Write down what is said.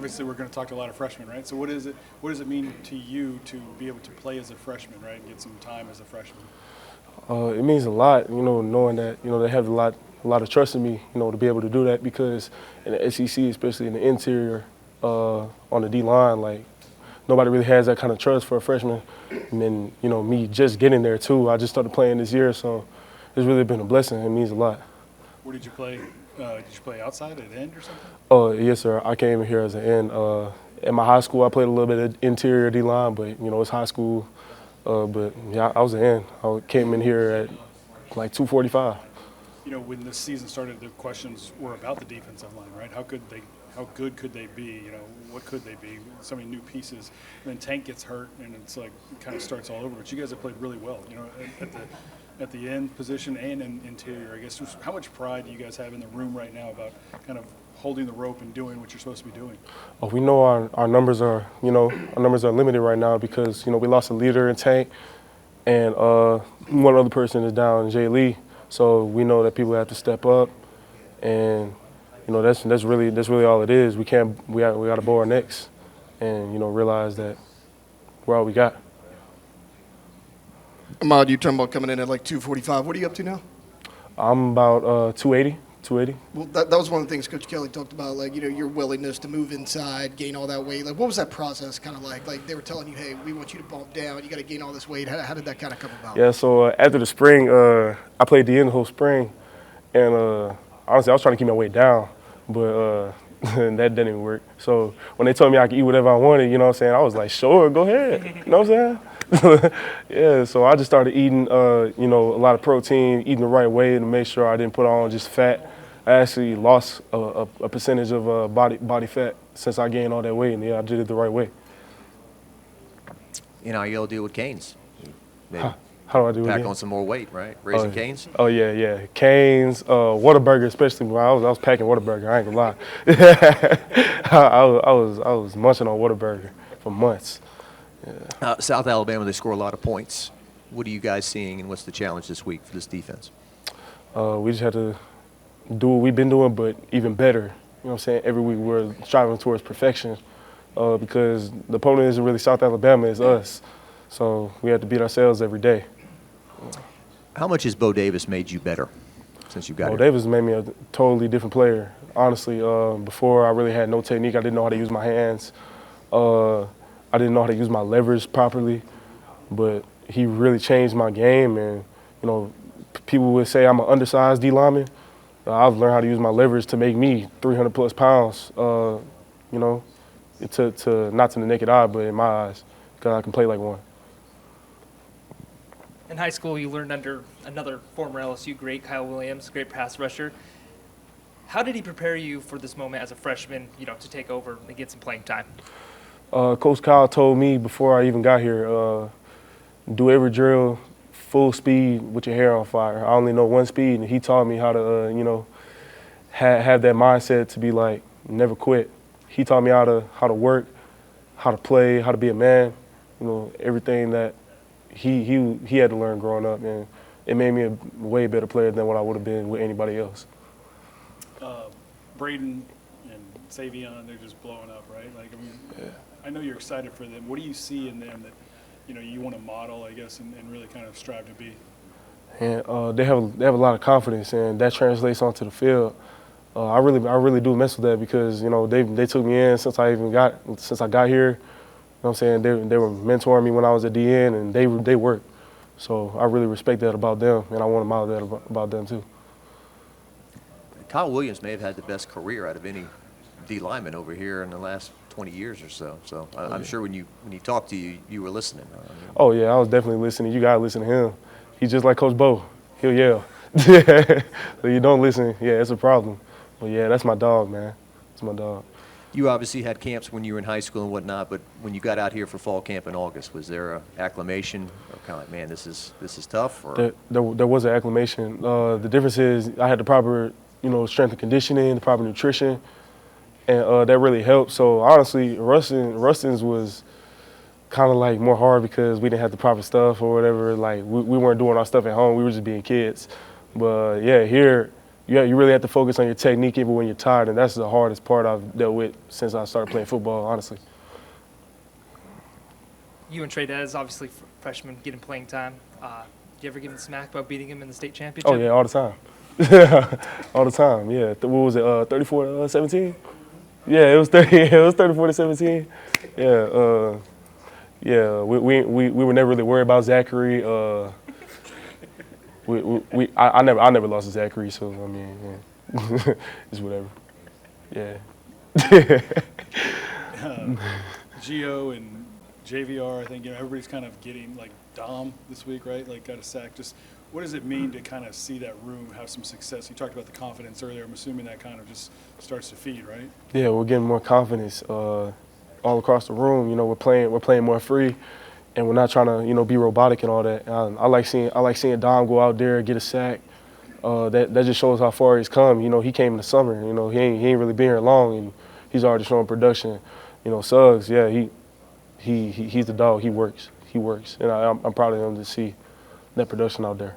obviously we're going to talk to a lot of freshmen, right? So what does it mean to you to be able to play as a freshman, right, and get some time as a freshman? It means a lot, knowing that, they have a lot of trust in me, to be able to do that because in the SEC, especially in the interior, on the D-line, like, nobody really has that kind of trust for a freshman. And then, me just getting there, too. I just started playing this year, so it's really been a blessing. It means a lot. Where did you play? Did you play outside at end or something? Oh, yes, sir. I came here as an end. At my high school, I played a little bit of interior D-line, but, it's high school. But, yeah, I was an end. I came in here at, like, 2:45. When this season started, the questions were about the defensive line, right? How good could they be? What could they be? So many new pieces. And then Tank gets hurt, and it's like it kind of starts all over. But you guys have played really well, at the end position and in interior. I guess how much pride do you guys have in the room right now about kind of holding the rope and doing what you're supposed to be doing? Oh, we know our numbers are, our numbers are limited right now because, we lost a leader in Tank, and one other person is down, Jay Lee. So we know that people have to step up, and that's really all it is. We got to bow our necks, and realize that we're all we got. Ahmad, you talking about coming in at like 2:45. What are you up to now? I'm about 280. Well, that was one of the things Coach Kelly talked about, like, your willingness to move inside, gain all that weight. Like, what was that process kind of like? Like, they were telling you, hey, we want you to bump down. You got to gain all this weight. How did that kind of come about? Yeah, so after the spring, I played the end the whole spring. And honestly, I was trying to keep my weight down, but that didn't even work. So when they told me I could eat whatever I wanted, I was like, sure, go ahead. You know what I'm saying? Yeah, so I just started eating, a lot of protein, eating the right way to make sure I didn't put on just fat. I actually lost a percentage of body fat since I gained all that weight, and yeah, I did it the right way. How you all deal with canes? Maybe how do I do it? Pack on some more weight, right? Raising canes? Oh, yeah. Canes, Whataburger, especially when I was packing Whataburger, I ain't gonna lie. I was munching on Whataburger for months. Yeah. South Alabama, they score a lot of points. What are you guys seeing, and what's the challenge this week for this defense? We just have to do what we've been doing, but even better. You know what I'm saying? Every week we're striving towards perfection because the opponent isn't really South Alabama, it's us. So we have to beat ourselves every day. How much has Bo Davis made you better since you got here? Bo Davis made me a totally different player. Honestly, before I really had no technique. I didn't know how to use my hands. I didn't know how to use my leverage properly. But he really changed my game. And, people would say I'm an undersized D lineman. I've learned how to use my leverage to make me 300-plus pounds, to not to the naked eye, but in my eyes, because I can play like one. In high school, you learned under another former LSU great, Kyle Williams, great pass rusher. How did he prepare you for this moment as a freshman, to take over and get some playing time? Coach Kyle told me before I even got here, do every drill full speed with your hair on fire. I only know one speed, and he taught me how to, have that mindset to be like, never quit. He taught me how to work, how to play, how to be a man, everything that he had to learn growing up, and it made me a way better player than what I would have been with anybody else. Braden and Savion, they're just blowing up, right? Yeah. I know you're excited for them. What do you see in them that you want to model, I guess, and really kind of strive to be? And they have a lot of confidence, and that translates onto the field. I really do mess with that because they took me in since I got here. You know what I'm saying? They were mentoring me when I was at DN, and they worked. So I really respect that about them, and I want to model that about them too. Kyle Williams may have had the best career out of any D lineman over here in the last 20 years or so. So I'm sure when he talked to you, you were listening. Oh, yeah, I was definitely listening. You got to listen to him. He's just like Coach Bo. He'll yell. So you don't listen, yeah, it's a problem. But, yeah, that's my dog, man. That's my dog. You obviously had camps when you were in high school and whatnot, but when you got out here for fall camp in August, was there an acclimation or kind of like, man, this is tough? Or? There was an acclimation. The difference is I had the proper, strength and conditioning, the proper nutrition, and that really helped. So, honestly, Rustin's was kind of like more hard because we didn't have the proper stuff or whatever. Like, we weren't doing our stuff at home. We were just being kids. But, yeah, here, you really have to focus on your technique even when you're tired, and that's the hardest part I've dealt with since I started playing football, honestly. You and Trey Dez, obviously freshman, getting playing time. Do you ever give him smack about beating him in the state championship? Oh, yeah, all the time. All the time, yeah. What was it, 34-17? Yeah, it was 34-17. Yeah, yeah. We were never really worried about Zachary. I never lost to Zachary, so I mean, yeah. It's whatever. Yeah. Gio and JVR, I think, everybody's kind of getting, like, Dom this week, right? Like, got a sack. Just what does it mean to kind of see that room have some success? You talked about the confidence earlier. I'm assuming that kind of just starts to feed, right? Yeah, we're getting more confidence all across the room. You know, we're playing more free, and we're not trying to, be robotic and all that. I like seeing Dom go out there, get a sack. That just shows how far he's come. You know, he came in the summer. You know, he ain't really been here long, and he's already showing production. You know, Suggs, yeah, he's the dog. He works, and I'm proud of him to see that production out there.